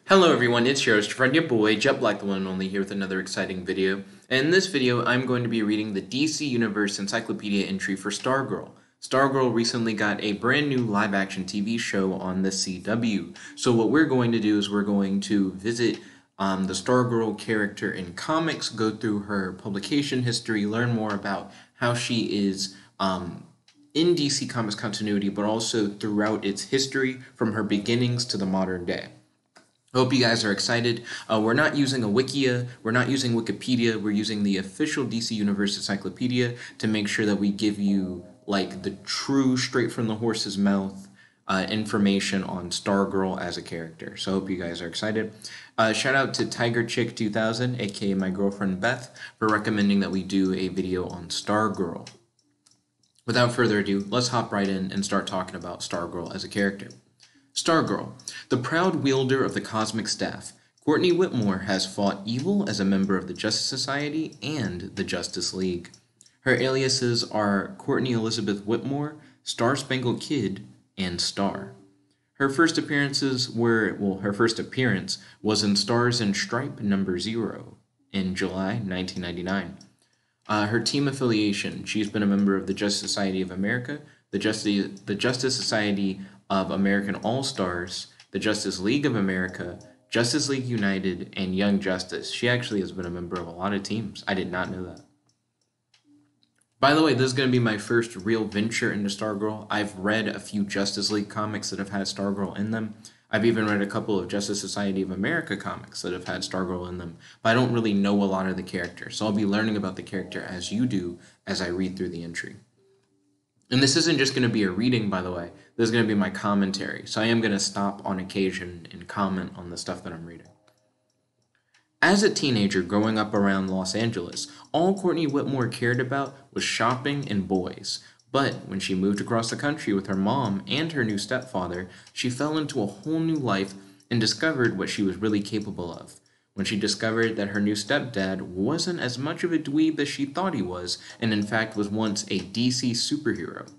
Hello everyone, it's your host, friend, your boy, Jet Black, the one and only, here with another exciting video. And in this video, I'm going to be reading the DC Universe Encyclopedia entry for Stargirl. Stargirl recently got a brand new live-action TV show on the CW. So what we're going to do is we're going to visit the Stargirl character in comics, go through her publication history, learn more about how she is in DC Comics continuity, but also throughout its history from her beginnings to the modern day. I hope you guys are excited. We're not using a Wikia, we're not using Wikipedia, we're using the official DC Universe Encyclopedia to make sure that we give you like the true straight from the horse's mouth information on Stargirl as a character. So I hope you guys are excited. Shout out to Tiger Chick 2000, aka my girlfriend Beth, for recommending that we do a video on Stargirl. Without further ado, let's hop right in and start talking about Stargirl as a character. Stargirl, the proud wielder of the cosmic staff, Courtney Whitmore has fought evil as a member of the Justice Society and the Justice League. Her aliases are Courtney Elizabeth Whitmore, Star-Spangled Kid, and Star. Her first appearance was in Stars and Stripe No. 0 in July 1999. Her team affiliation, she's been a member of the Justice Society of America, the Justice Society of American All-Stars, the Justice League of America, Justice League United, and Young Justice. She actually has been a member of a lot of teams. I did not know that. By the way, this is going to be my first real venture into Stargirl. I've read a few Justice League comics that have had Stargirl in them. I've even read a couple of Justice Society of America comics that have had Stargirl in them, but I don't really know a lot of the character, so I'll be learning about the character as you do as I read through the entry. And this isn't just going to be a reading, by the way. This is going to be my commentary. So I am going to stop on occasion and comment on the stuff that I'm reading. As a teenager growing up around Los Angeles, all Courtney Whitmore cared about was shopping and boys. But when she moved across the country with her mom and her new stepfather, she fell into a whole new life and discovered what she was really capable of. When she discovered that her new stepdad wasn't as much of a dweeb as she thought he was, and in fact was once a DC superhero.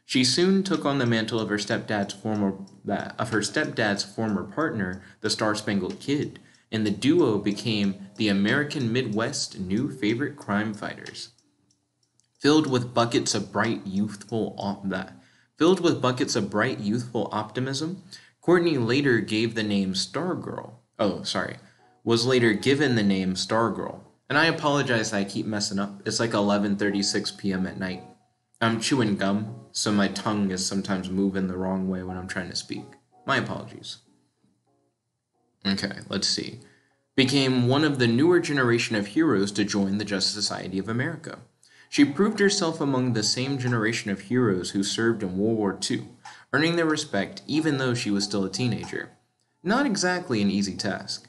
She soon took on the mantle of her stepdad's former partner, the Star-Spangled Kid, and the duo became the American Midwest new favorite crime fighters. Filled with buckets of bright youthful optimism, Courtney later gave the name Stargirl. Was later given the name Stargirl. And I apologize that I keep messing up. It's like 11:36 p.m. at night. I'm chewing gum, so my tongue is sometimes moving the wrong way when I'm trying to speak. My apologies. Okay, let's see. Became one of the newer generation of heroes to join the Justice Society of America. She proved herself among the same generation of heroes who served in World War II, earning their respect even though she was still a teenager. Not exactly an easy task.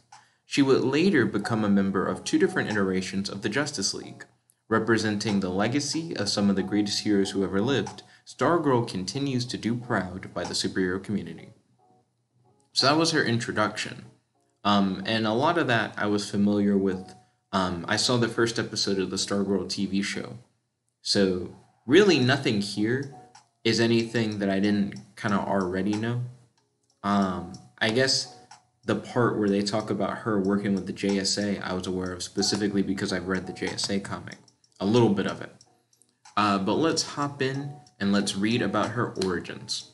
She would later become a member of two different iterations of the Justice League. Representing the legacy of some of the greatest heroes who ever lived, Stargirl continues to do proud by the superhero community. So that was her introduction. And a lot of that I was familiar with. I saw the first episode of the Stargirl TV show. So really nothing here is anything that I didn't kind of already know. I guess the part where they talk about her working with the JSA, I was aware of specifically because I've read the JSA comic. A little bit of it. But let's hop in and let's read about her origins.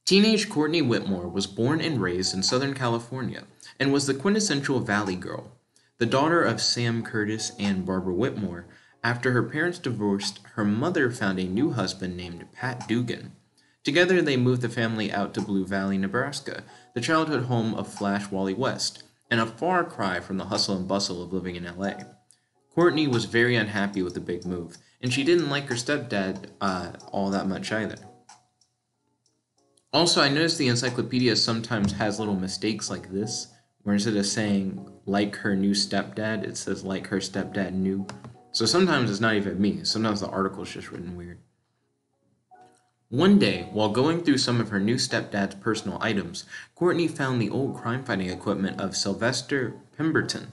Teenage Courtney Whitmore was born and raised in Southern California and was the quintessential Valley girl. The daughter of Sam Curtis and Barbara Whitmore, after her parents divorced, her mother found a new husband named Pat Dugan. Together, they moved the family out to Blue Valley, Nebraska, the childhood home of Flash Wally West, and a far cry from the hustle and bustle of living in LA. Courtney was very unhappy with the big move, and she didn't like her stepdad all that much either. Also, I noticed the encyclopedia sometimes has little mistakes like this, where instead of saying like her new stepdad, it says like her stepdad knew. So sometimes it's not even me, sometimes the article's just written weird. One day, while going through some of her new stepdad's personal items, Courtney found the old crime-fighting equipment of Sylvester Pemberton,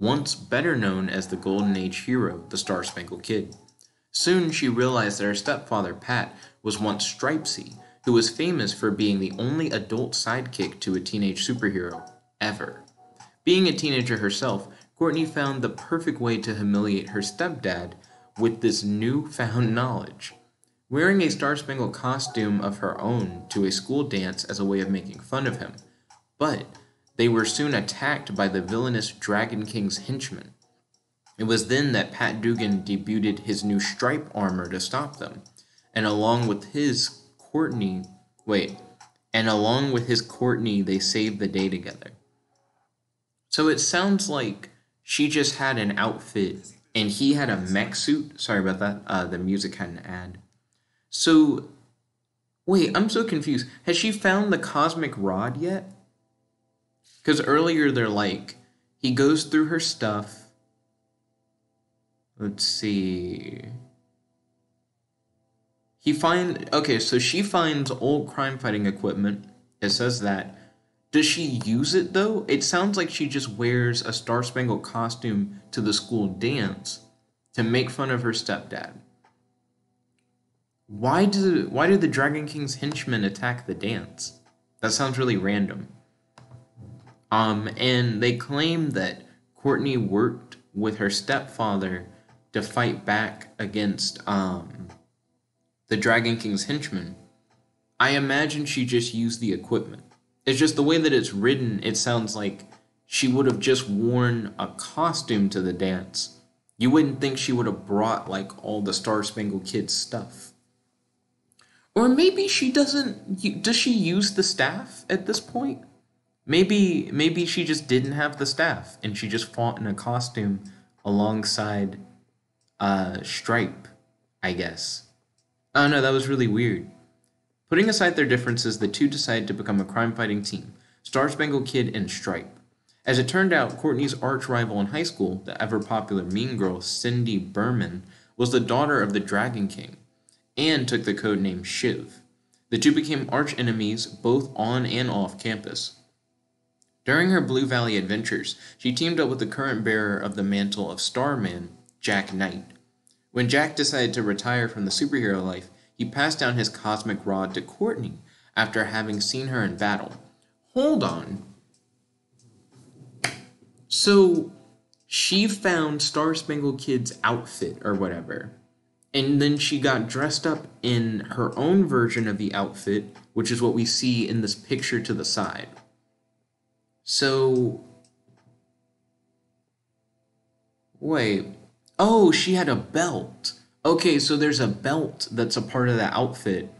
once better known as the Golden Age hero, the Star-Spangled Kid. Soon, she realized that her stepfather, Pat, was once Stripesy, who was famous for being the only adult sidekick to a teenage superhero ever. Being a teenager herself, Courtney found the perfect way to humiliate her stepdad with this newfound knowledge. Wearing a Star-Spangled costume of her own to a school dance as a way of making fun of him, but they were soon attacked by the villainous Dragon King's henchmen. It was then that Pat Dugan debuted his new stripe armor to stop them, and along with his Courtney, they saved the day together. So it sounds like she just had an outfit and he had a mech suit. Sorry about that. The music had an ad. So, wait, I'm so confused. Has she found the cosmic rod yet? Because earlier they're like, he goes through her stuff. Let's see. Okay, so she finds old crime fighting equipment. It says that. Does she use it though? It sounds like she just wears a Star-Spangled costume to the school dance to make fun of her stepdad. Why do the Dragon King's henchmen attack the dance? That sounds really random. And they claim that Courtney worked with her stepfather to fight back against the Dragon King's henchmen. I imagine she just used the equipment. It's just the way that it's written, it sounds like she would have just worn a costume to the dance. You wouldn't think she would have brought like all the Star-Spangled Kid stuff. Or maybe she doesn't. Does she use the staff at this point? Maybe she just didn't have the staff and she just fought in a costume alongside Stripe, I guess. Oh no, that was really weird. Putting aside their differences, the two decide to become a crime-fighting team, Star-Spangled Kid and Stripe. As it turned out, Courtney's arch-rival in high school, the ever-popular mean girl Cindy Berman, was the daughter of the Dragon King, and took the codename Shiv. The two became arch-enemies both on and off campus. During her Blue Valley adventures, she teamed up with the current bearer of the mantle of Starman, Jack Knight. When Jack decided to retire from the superhero life, he passed down his cosmic rod to Courtney after having seen her in battle. Hold on. So, she found Star-Spangled Kid's outfit or whatever, and then she got dressed up in her own version of the outfit, which is what we see in this picture to the side. So, wait. Oh, she had a belt. Okay, so there's a belt that's a part of the outfit,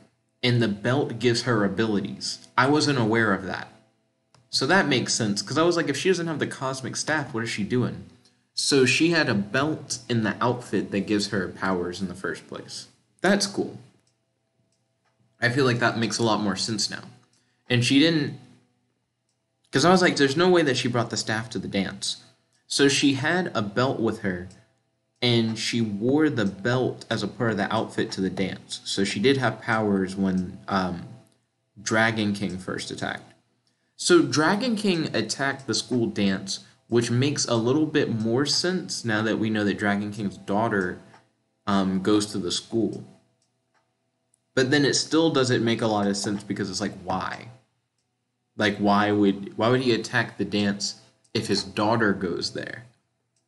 and the belt gives her abilities. I wasn't aware of that. So that makes sense, because I was like, if she doesn't have the cosmic staff, what is she doing? So she had a belt in the outfit that gives her powers in the first place. That's cool. I feel like that makes a lot more sense now. And she didn't... Because I was like, there's no way that she brought the staff to the dance. So she had a belt with her, and she wore the belt as a part of the outfit to the dance. So she did have powers when Dragon King first attacked. So Dragon King attacked the school dance, which makes a little bit more sense now that we know that Dragon King's daughter goes to the school. But then it still doesn't make a lot of sense because it's like, why? Like, why would he attack the dance if his daughter goes there?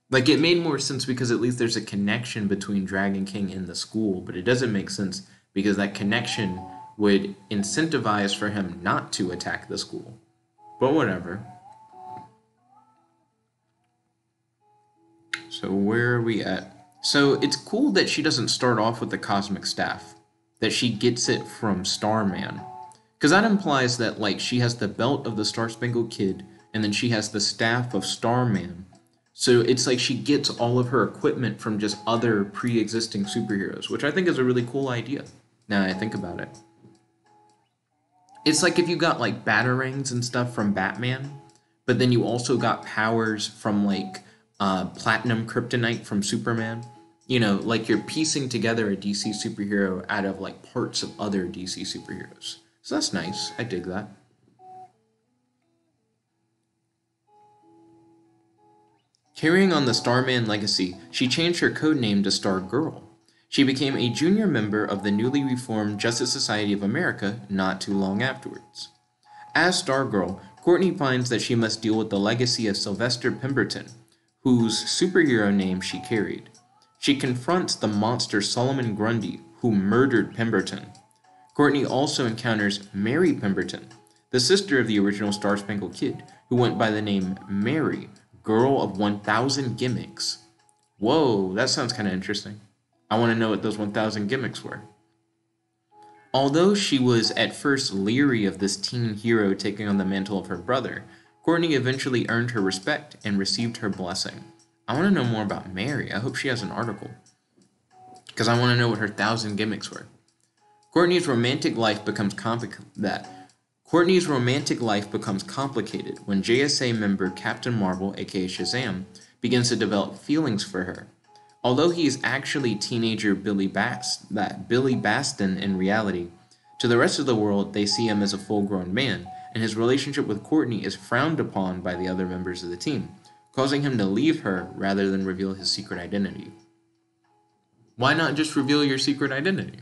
Like, it made more sense because at least there's a connection between Dragon King and the school, but it doesn't make sense because that connection would incentivize for him not to attack the school. But whatever. So where are we at? So it's cool that she doesn't start off with the cosmic staff, that she gets it from Starman. Because that implies that, like, she has the belt of the Star-Spangled Kid, and then she has the staff of Starman. So it's like she gets all of her equipment from just other pre-existing superheroes, which I think is a really cool idea, now that I think about it. It's like if you got, like, batarangs and stuff from Batman, but then you also got powers from, like, platinum kryptonite from Superman. You know, like you're piecing together a DC superhero out of, like, parts of other DC superheroes. So that's nice. I dig that. Carrying on the Starman legacy, she changed her codename to Stargirl. She became a junior member of the newly reformed Justice Society of America not too long afterwards. As Stargirl, Courtney finds that she must deal with the legacy of Sylvester Pemberton, whose superhero name she carried. She confronts the monster Solomon Grundy, who murdered Pemberton. Courtney also encounters Mary Pemberton, the sister of the original Star-Spangled Kid, who went by the name Mary, Girl of 1,000 Gimmicks. Whoa, that sounds kind of interesting. I want to know what those 1,000 gimmicks were. Although she was at first leery of this teen hero taking on the mantle of her brother, Courtney eventually earned her respect and received her blessing. I want to know more about Mary. I hope she has an article, because I want to know what her 1,000 gimmicks were. Courtney's romantic life becomes complicated when JSA member Captain Marvel, aka Shazam, begins to develop feelings for her. Although he is actually teenager Billy Baston in reality, to the rest of the world they see him as a full-grown man, and his relationship with Courtney is frowned upon by the other members of the team, causing him to leave her rather than reveal his secret identity. Why not just reveal your secret identity?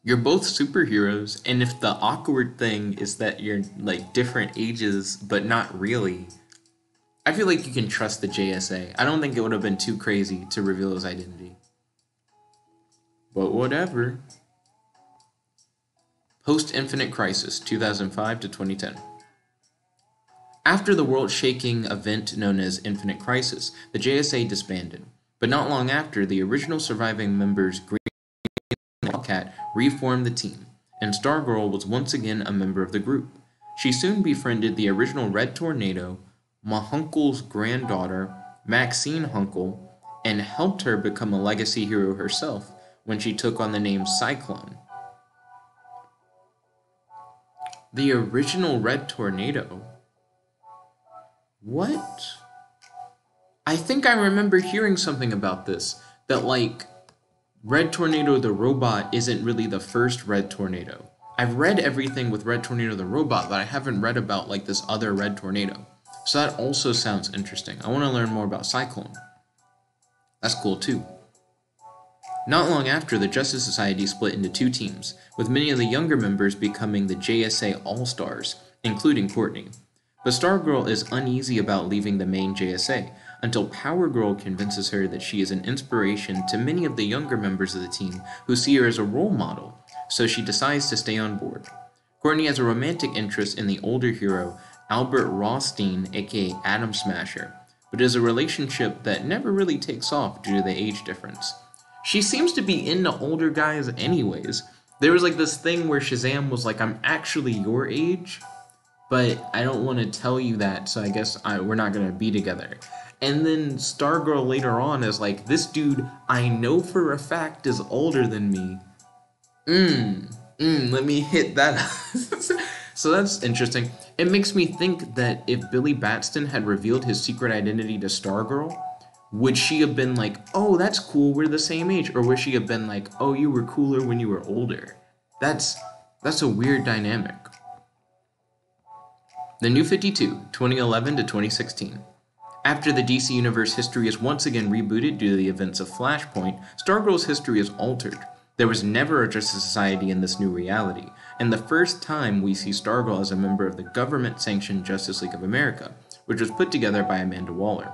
You're both superheroes, and if the awkward thing is that you're like different ages, but not really, I feel like you can trust the JSA. I don't think it would have been too crazy to reveal his identity. But whatever. Post-Infinite Crisis, 2005 to 2010. After the world-shaking event known as Infinite Crisis, the JSA disbanded. But not long after, the original surviving members, Green and Wildcat, reformed the team, and Stargirl was once again a member of the group. She soon befriended the original Red Tornado, Mahunkle's granddaughter, Maxine Hunkle, and helped her become a legacy hero herself when she took on the name Cyclone. The original Red Tornado? What? I think I remember hearing something about this, that like, Red Tornado the robot isn't really the first Red Tornado. I've read everything with Red Tornado the robot, but I haven't read about like this other Red Tornado. So that also sounds interesting. I want to learn more about Cyclone. That's cool too. Not long after, the Justice Society split into two teams, with many of the younger members becoming the JSA All-Stars, including Courtney. But Stargirl is uneasy about leaving the main JSA, until Power Girl convinces her that she is an inspiration to many of the younger members of the team who see her as a role model, so she decides to stay on board. Courtney has a romantic interest in the older hero, Albert Rothstein, aka Atom Smasher, but is a relationship that never really takes off due to the age difference. She seems to be into older guys anyways. There was like this thing where Shazam was like, I'm actually your age, but I don't want to tell you that, so I guess we're not going to be together. And then Stargirl later on is like, this dude I know for a fact is older than me. Let me hit that. So that's interesting. It makes me think that if Billy Batson had revealed his secret identity to Stargirl, would she have been like, oh, that's cool, we're the same age? Or would she have been like, oh, you were cooler when you were older? That's a weird dynamic. The New 52, 2011 to 2016. After the DC Universe history is once again rebooted due to the events of Flashpoint, Stargirl's history is altered. There was never a Justice Society in this new reality, and the first time we see Stargirl as a member of the government-sanctioned Justice League of America, which was put together by Amanda Waller.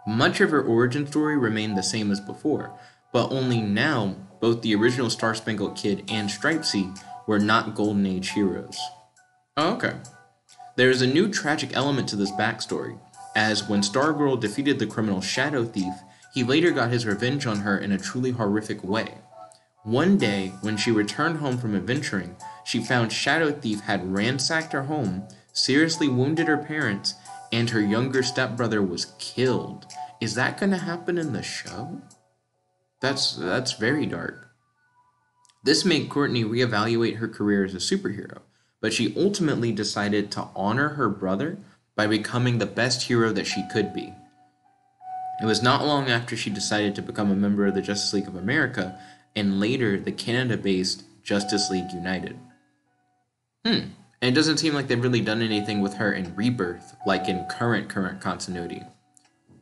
Much of her origin story remained the same as before, but only now both the original Star-Spangled Kid and Stripesy were not Golden Age heroes. Oh, okay. There is a new tragic element to this backstory, as when Stargirl defeated the criminal Shadow Thief, he later got his revenge on her in a truly horrific way. One day, when she returned home from adventuring, she found Shadow Thief had ransacked her home, seriously wounded her parents, and her younger stepbrother was killed. Is that going to happen in the show? That's very dark. This made Courtney reevaluate her career as a superhero, but she ultimately decided to honor her brother by becoming the best hero that she could be. It was not long after she decided to become a member of the Justice League of America, and later the Canada-based Justice League United. And it doesn't seem like they've really done anything with her in Rebirth, like in current continuity.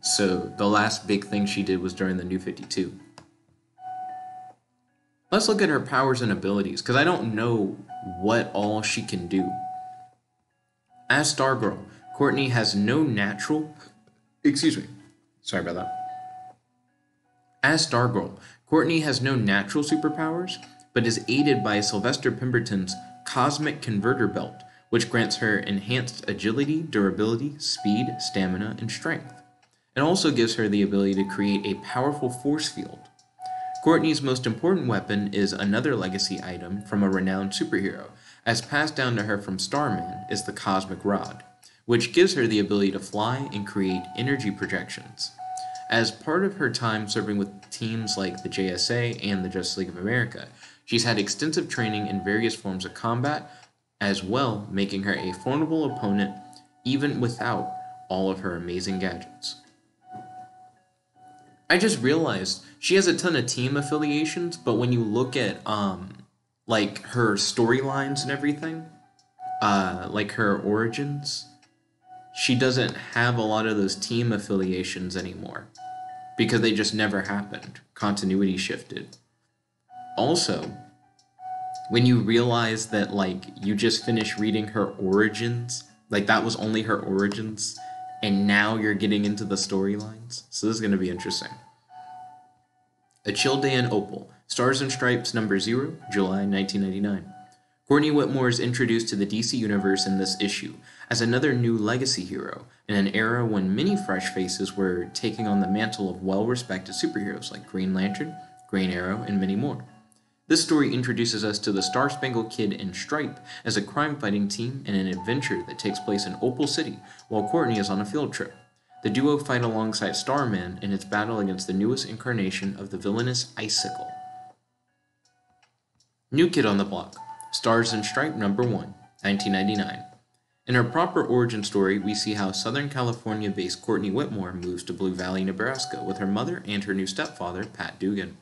So the last big thing she did was during the New 52. Let's look at her powers and abilities, because I don't know what all she can do. As Stargirl, Courtney has no natural... Excuse me. Sorry about that. As Stargirl, Courtney has no natural superpowers, but is aided by Sylvester Pemberton's Cosmic Converter Belt, which grants her enhanced agility, durability, speed, stamina, and strength. It also gives her the ability to create a powerful force field. Courtney's most important weapon is another legacy item from a renowned superhero, as passed down to her from Starman is the Cosmic Rod, which gives her the ability to fly and create energy projections. As part of her time serving with teams like the JSA and the Justice League of America, she's had extensive training in various forms of combat, as well making her a formidable opponent even without all of her amazing gadgets. I just realized she has a ton of team affiliations, but when you look at like her storylines and everything, like her origins, she doesn't have a lot of those team affiliations anymore because they just never happened. Continuity shifted. Also, when you realize that like you just finished reading her origins, like that was only her origins, and now you're getting into the storylines. So this is going to be interesting. A Chill Day in Opal, Stars and Stripes number 0, July 1999. Courtney Whitmore is introduced to the DC Universe in this issue as another new legacy hero in an era when many fresh faces were taking on the mantle of well-respected superheroes like Green Lantern, Green Arrow, and many more. This story introduces us to the Star-Spangled Kid and Stripe as a crime-fighting team in an adventure that takes place in Opal City while Courtney is on a field trip. The duo fight alongside Starman in its battle against the newest incarnation of the villainous Icicle. New Kid on the Block, Stars and Stripe number 1, 1999. In her proper origin story, we see how Southern California-based Courtney Whitmore moves to Blue Valley, Nebraska with her mother and her new stepfather, Pat Dugan.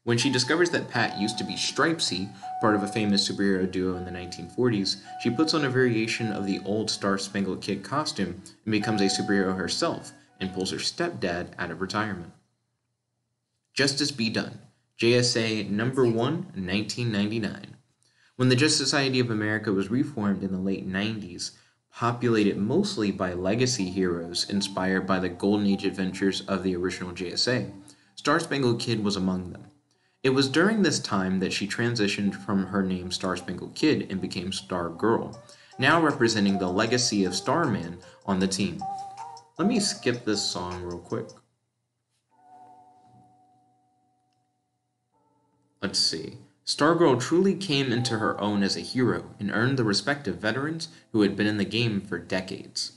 When she discovers that Pat used to be Stripesy, part of a famous superhero duo in the 1940s, she puts on a variation of the old Star-Spangled Kid costume and becomes a superhero herself and pulls her stepdad out of retirement. Justice Be Done, JSA number 1, 1999. When the Justice Society of America was reformed in the late 90s, populated mostly by legacy heroes inspired by the Golden Age adventures of the original JSA, Star-Spangled Kid was among them. It was during this time that she transitioned from her name Star-Spangled Kid and became Stargirl, now representing the legacy of Starman on the team. Let me skip this song real quick. Let's see. Stargirl truly came into her own as a hero and earned the respect of veterans who had been in the game for decades.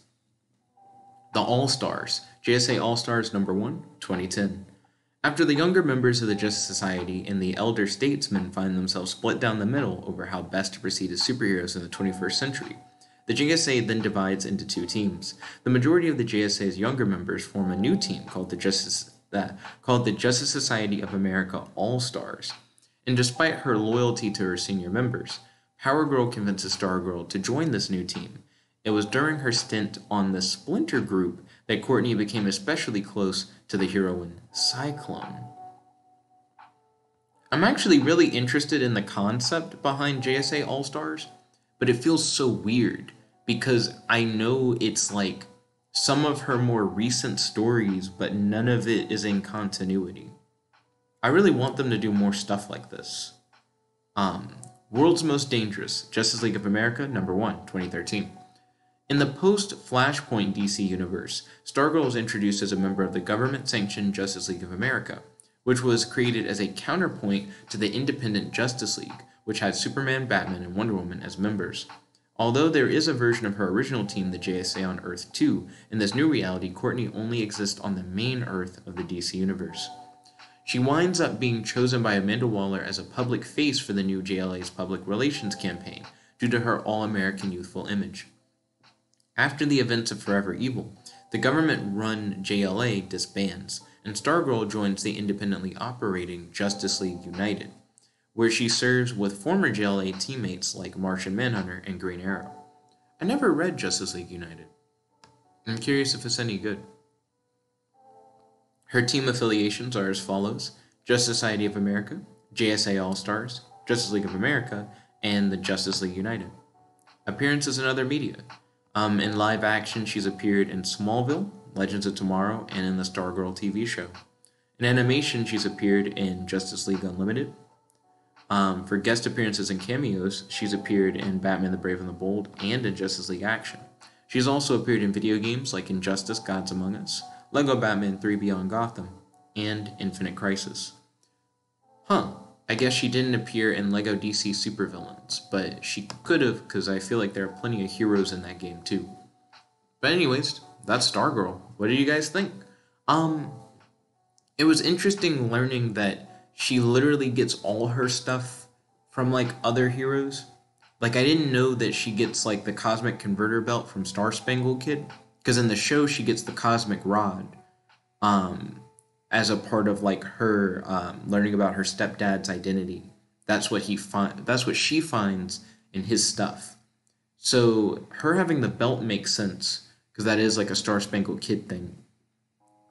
The All-Stars, JSA All-Stars number 1, 2010. After the younger members of the Justice Society and the elder statesmen find themselves split down the middle over how best to proceed as superheroes in the 21st century, the JSA then divides into two teams. The majority of the JSA's younger members form a new team called the Justice Society of America All-Stars. And despite her loyalty to her senior members, Power Girl convinces Stargirl to join this new team. It was during her stint on the Splinter Group that Courtney became especially close to the heroine Cyclone. I'm actually really interested in the concept behind JSA All-Stars, but it feels so weird because I know it's like some of her more recent stories, but none of it is in continuity. I really want them to do more stuff like this. World's Most Dangerous, Justice League of America, number 1, 2013. In the post-Flashpoint DC universe, Stargirl is introduced as a member of the government-sanctioned Justice League of America, which was created as a counterpoint to the independent Justice League, which had Superman, Batman, and Wonder Woman as members. Although there is a version of her original team, the JSA on Earth 2, in this new reality, Courtney only exists on the main Earth of the DC universe. She winds up being chosen by Amanda Waller as a public face for the new JLA's public relations campaign, due to her all-American youthful image. After the events of Forever Evil, the government-run JLA disbands, and Stargirl joins the independently operating Justice League United, where she serves with former JLA teammates like Martian Manhunter and Green Arrow. I never read Justice League United. I'm curious if it's any good. Her team affiliations are as follows: Justice Society of America, JSA All-Stars, Justice League of America, and the Justice League United. Appearances in other media. In live action, she's appeared in Smallville, Legends of Tomorrow, and in the Stargirl TV show. In animation, she's appeared in Justice League Unlimited. For guest appearances and cameos, she's appeared in Batman the Brave and the Bold and in Justice League Action. She's also appeared in video games like Injustice: Gods Among Us, Lego Batman 3 Beyond Gotham, and Infinite Crisis. I guess she didn't appear in Lego DC Supervillains, but she could have, because I feel like there are plenty of heroes in that game too. But anyways, that's Stargirl. What do you guys think? It was interesting learning that she literally gets all her stuff from like other heroes. Like I didn't know that she gets like the Cosmic Converter Belt from Star Spangled Kid, because in the show she gets the Cosmic Rod. As a part of like her learning about her stepdad's identity. That's what she finds in his stuff. So her having the belt makes sense because that is like a Star Spangled Kid thing.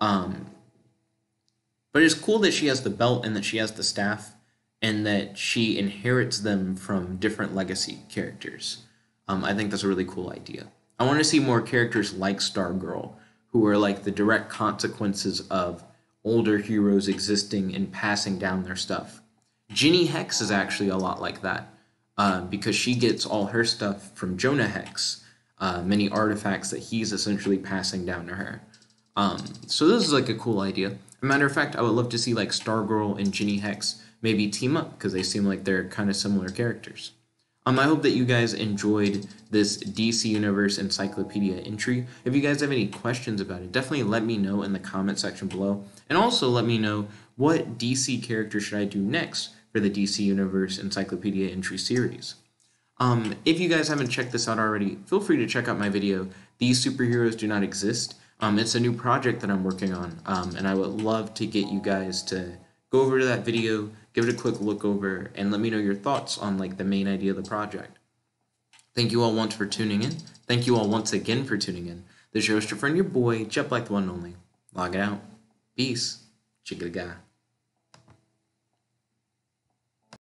But it's cool that she has the belt and that she has the staff and that she inherits them from different legacy characters. I think that's a really cool idea. I want to see more characters like Stargirl who are like the direct consequences of older heroes existing and passing down their stuff. Ginny Hex is actually a lot like that because she gets all her stuff from Jonah Hex, many artifacts that he's essentially passing down to her. So this is like a cool idea. As a matter of fact, I would love to see like Stargirl and Ginny Hex maybe team up because they seem like they're kind of similar characters. I hope that you guys enjoyed this DC Universe Encyclopedia entry. If you guys have any questions about it, definitely let me know in the comment section below. And also let me know what DC character should I do next for the DC Universe Encyclopedia entry series. If you guys haven't checked this out already, feel free to check out my video, These Superheroes Do Not Exist. It's a new project that I'm working on, and I would love to get you guys to go over to that video, give it a quick look over, and let me know your thoughts on like the main idea of the project. Thank you all once for tuning in. Thank you all once again for tuning in. This is your host, your friend, your boy, Jet Black the one and only. Log it out. Peace. Chicka guy.